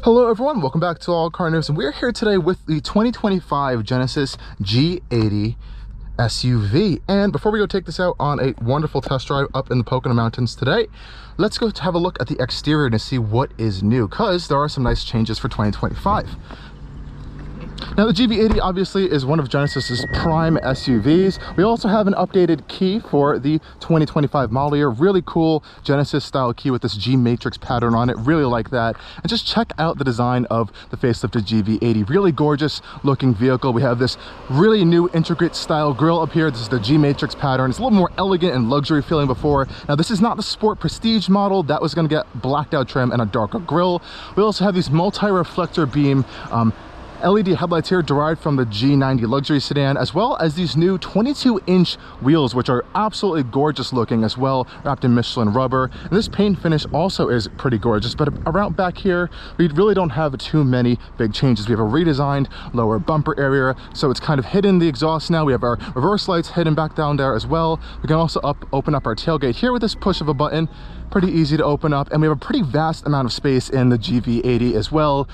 Hello everyone, welcome back to Allcarnews, and we're here today with the 2025 Genesis G80 SUV. And before we go take this out on a wonderful test drive up in the Pocono Mountains today, let's go have a look at the exterior to see what is new, because there are some nice changes for 2025. Now the GV80 obviously is one of Genesis's prime SUVs. We also have an updated key for the 2025 model year. Really cool Genesis style key with this G matrix pattern on it. Really like that. And just check out the design of the facelifted GV80. Really gorgeous looking vehicle. We have this really new intricate style grille up here. This is the G matrix pattern. It's a little more elegant and luxury feeling before. Now this is not the Sport Prestige model. That was going to get blacked out trim and a darker grille. We also have these multi-reflector beam LED headlights here derived from the G90 luxury sedan, as well as these new 22-inch wheels, which are absolutely gorgeous looking as well, wrapped in Michelin rubber. And this paint finish also is pretty gorgeous, but around back here, we really don't have too many big changes. We have a redesigned lower bumper area, so it's kind of hidden the exhaust now. We have our reverse lights hidden back down there as well. We can also open up our tailgate here with this push of a button. Pretty easy to open up, and we have a pretty vast amount of space in the GV80 as well.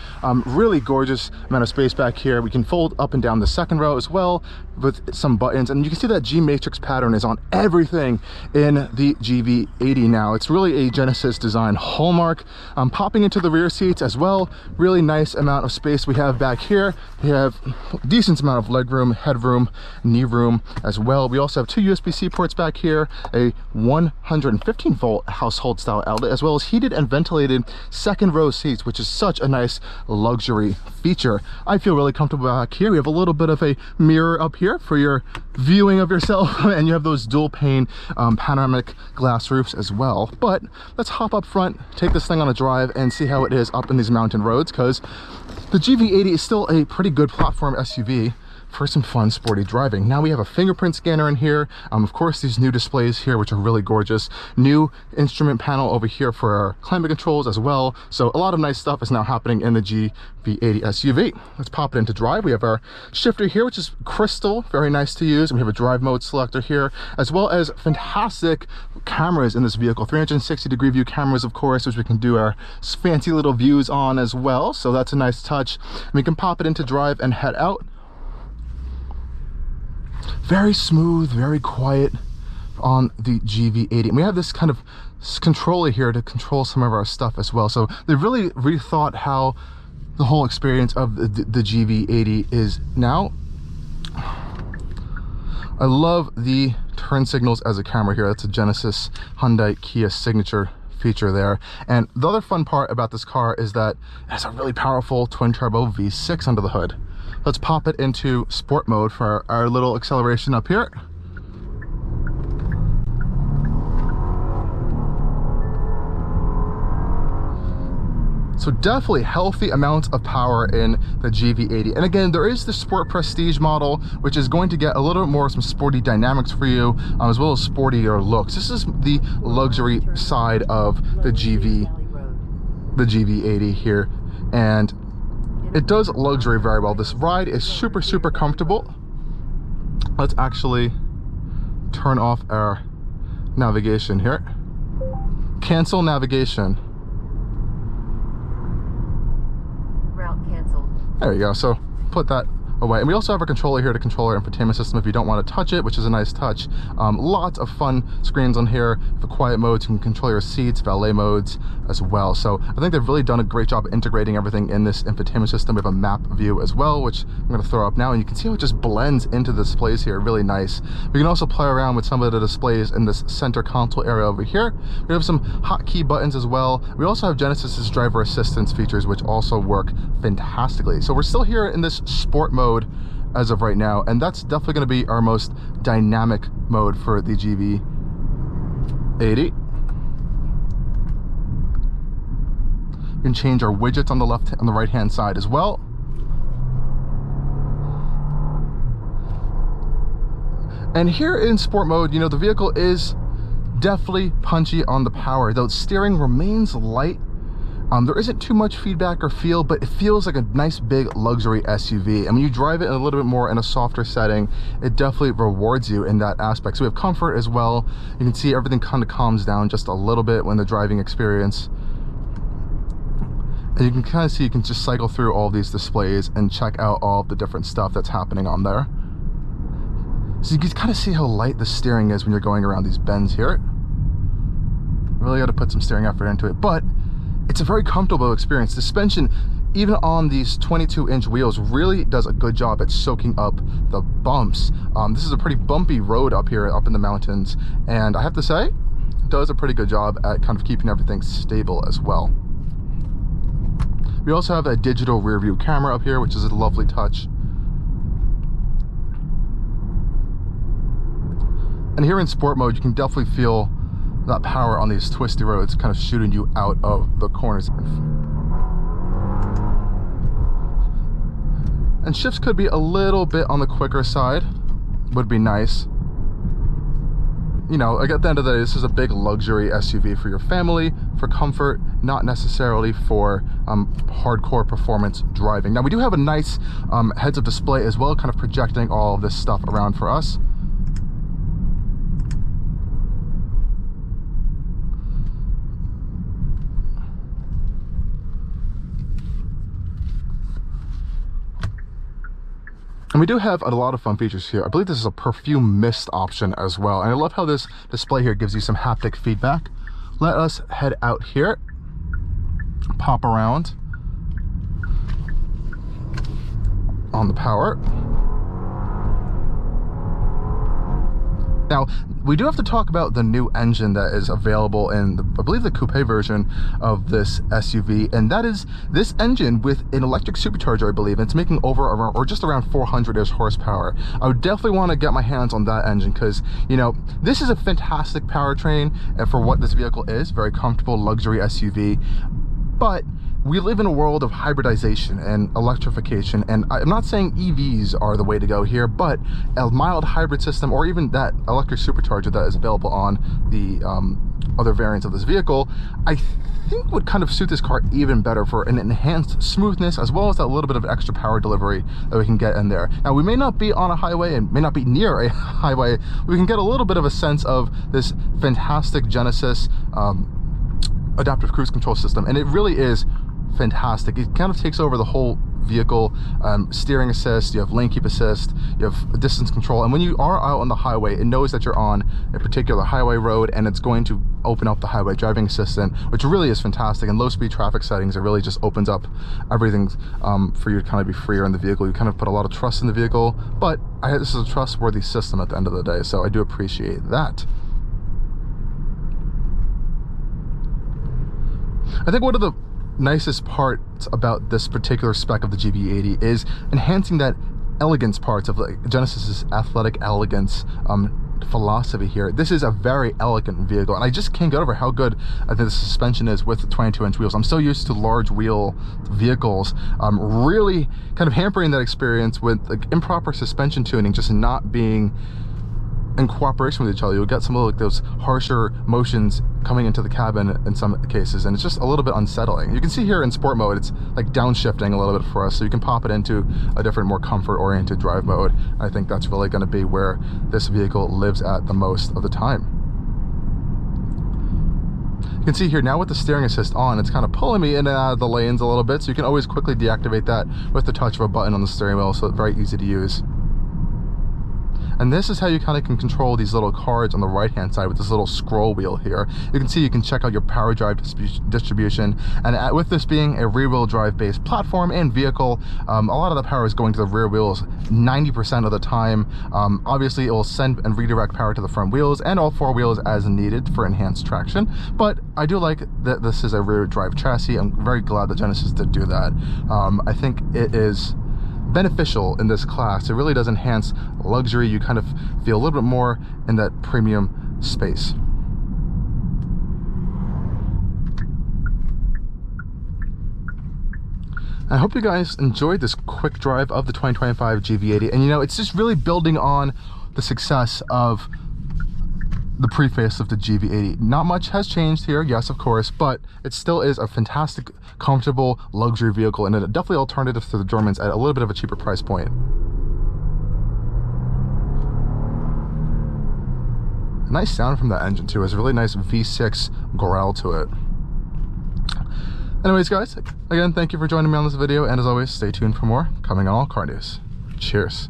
Really gorgeous amount of space back here. We can fold up and down the second row as well with some buttons, and you can see that G matrix pattern is on everything in the GV80 now. It's really a Genesis design hallmark. Popping into the rear seats as well, really nice amount of space we have back here. We have a decent amount of leg room, headroom, knee room as well. We also have two USB-C ports back here, a 115 volt household style outlet, as well as heated and ventilated second row seats, which is such a nice luxury feature. I feel really comfortable back here. We have a little bit of a mirror up here for your viewing of yourself, and you have those dual pane panoramic glass roofs as well. But let's hop up front, take this thing on a drive, and see how it is up in these mountain roads, because the GV80 is still a pretty good platform SUV for some fun sporty driving. Now we have a fingerprint scanner in here, of course these new displays here, which are really gorgeous, new instrument panel over here for our climate controls as well. So a lot of nice stuff is now happening in the GV80 SUV. Let's pop it into drive. We have our shifter here, which is crystal, very nice to use, and we have a drive mode selector here, as well as fantastic cameras in this vehicle. 360-degree view cameras, of course, which we can do our fancy little views on as well, so that's a nice touch. And we can pop it into drive and head out. Very smooth, very quiet on the GV80. And we have this kind of controller here to control some of our stuff as well. So they really rethought how the whole experience of the GV80 is now. I love the turn signals as a camera here. That's a Genesis Hyundai Kia signature feature there. And the other fun part about this car is that it has a really powerful twin turbo V6 under the hood. Let's pop it into sport mode for our little acceleration up here. So definitely healthy amounts of power in the GV80. And again, there is the Sport Prestige model, which is going to get a little bit more some sporty dynamics for you, as well as sportier looks. This is the luxury side of the GV80 here. And it does luxury very well. This ride is super, super comfortable. Let's actually turn off our navigation here. Cancel navigation. Route canceled. There we go. So put that away. And we also have our controller here to control our infotainment system if you don't want to touch it, which is a nice touch. Lots of fun screens on here. For quiet modes, you can control your seats, valet modes as well. So I think they've really done a great job integrating everything in this infotainment system. We have a map view as well, which I'm going to throw up now, and you can see how it just blends into the displays here. Really nice. We can also play around with some of the displays in this center console area over here. We have some hotkey buttons as well. We also have Genesis's driver assistance features, which also work fantastically. So we're still here in this sport mode as of right now, and that's definitely going to be our most dynamic mode for the GV80. We can change our widgets on the right hand side as well. And here in sport mode, you know, the vehicle is definitely punchy on the power, though steering remains light. There isn't too much feedback or feel, but it feels like a nice big luxury SUV. And when you drive it a little bit more in a softer setting, it definitely rewards you in that aspect. So we have comfort as well. You can see everything kind of calms down just a little bit when the driving experience. And you can kind of see, you can just cycle through all these displays and check out all the different stuff that's happening on there. So you can kind of see how light the steering is when you're going around these bends here. Really got to put some steering effort into it, but it's a very comfortable experience. The suspension, even on these 22-inch wheels, really does a good job at soaking up the bumps. This is a pretty bumpy road up here, up in the mountains, and I have to say, it does a pretty good job at kind of keeping everything stable as well. We also have a digital rear view camera up here, which is a lovely touch. And here in sport mode, you can definitely feel that power on these twisty roads kind of shooting you out of the corners. And shifts could be a little bit on the quicker side, would be nice. You know, like at the end of the day, this is a big luxury SUV for your family, for comfort, not necessarily for hardcore performance driving. Now we do have a nice heads-up display as well, kind of projecting all of this stuff around for us. And we do have a lot of fun features here. I believe this is a perfume mist option as well. And I love how this display here gives you some haptic feedback. Let us head out here, pop around on the power. Now, we do have to talk about the new engine that is available in, I believe, the coupe version of this SUV, and that is this engine with an electric supercharger, I believe. It's making over around, or just around 400-ish horsepower. I would definitely want to get my hands on that engine because, you know, this is a fantastic powertrain for what this vehicle is. Very comfortable luxury SUV, but we live in a world of hybridization and electrification, and I'm not saying EVs are the way to go here, but a mild hybrid system, or even that electric supercharger that is available on the other variants of this vehicle, I think would kind of suit this car even better for an enhanced smoothness, as well as that little bit of extra power delivery that we can get in there. Now, we may not be on a highway and may not be near a highway. We can get a little bit of a sense of this fantastic Genesis adaptive cruise control system, and it really is fantastic. It kind of takes over the whole vehicle. Steering assist, you have lane keep assist, you have distance control, and when you are out on the highway, it knows that you're on a particular highway road, and it's going to open up the highway driving assistant, which really is fantastic. In low speed traffic settings, it really just opens up everything for you to kind of be freer in the vehicle. You kind of put a lot of trust in the vehicle, but this is a trustworthy system at the end of the day, so I do appreciate that. I think one of the nicest parts about this particular spec of the GV80 is enhancing that elegance parts of the Genesis's athletic elegance philosophy here. This is a very elegant vehicle, and I just can't get over how good I think the suspension is with the 22-inch wheels. I'm so used to large wheel vehicles really kind of hampering that experience with like improper suspension tuning, just not being in cooperation with each other. You'll get some of like those harsher motions coming into the cabin in some cases, and it's just a little bit unsettling. You can see here in sport mode, it's like downshifting a little bit for us, so you can pop it into a different, more comfort-oriented drive mode. I think that's really going to be where this vehicle lives at the most of the time. You can see here now with the steering assist on, it's kind of pulling me in and out of the lanes a little bit, so you can always quickly deactivate that with the touch of a button on the steering wheel, so it's very easy to use. And this is how you kind of can control these little cards on the right hand side with this little scroll wheel here. You can see you can check out your power drive distribution, and with this being a rear wheel drive based platform and vehicle, a lot of the power is going to the rear wheels 90% of the time. Obviously it will send and redirect power to the front wheels and all four wheels as needed for enhanced traction, but I do like that this is a rear drive chassis. I'm very glad that Genesis did do that. I think it is beneficial in this class. It really does enhance luxury. You kind of feel a little bit more in that premium space. I hope you guys enjoyed this quick drive of the 2025 GV80, and you know, it's just really building on the success of the pre-facelifted GV80. Not much has changed here, yes, of course, but it still is a fantastic, comfortable luxury vehicle, and a definitely alternative to the Germans at a little bit of a cheaper price point. Nice sound from that engine too. It's a really nice V6 growl to it. Anyways, guys, again, thank you for joining me on this video, and as always, stay tuned for more coming on Allcarnews. Cheers.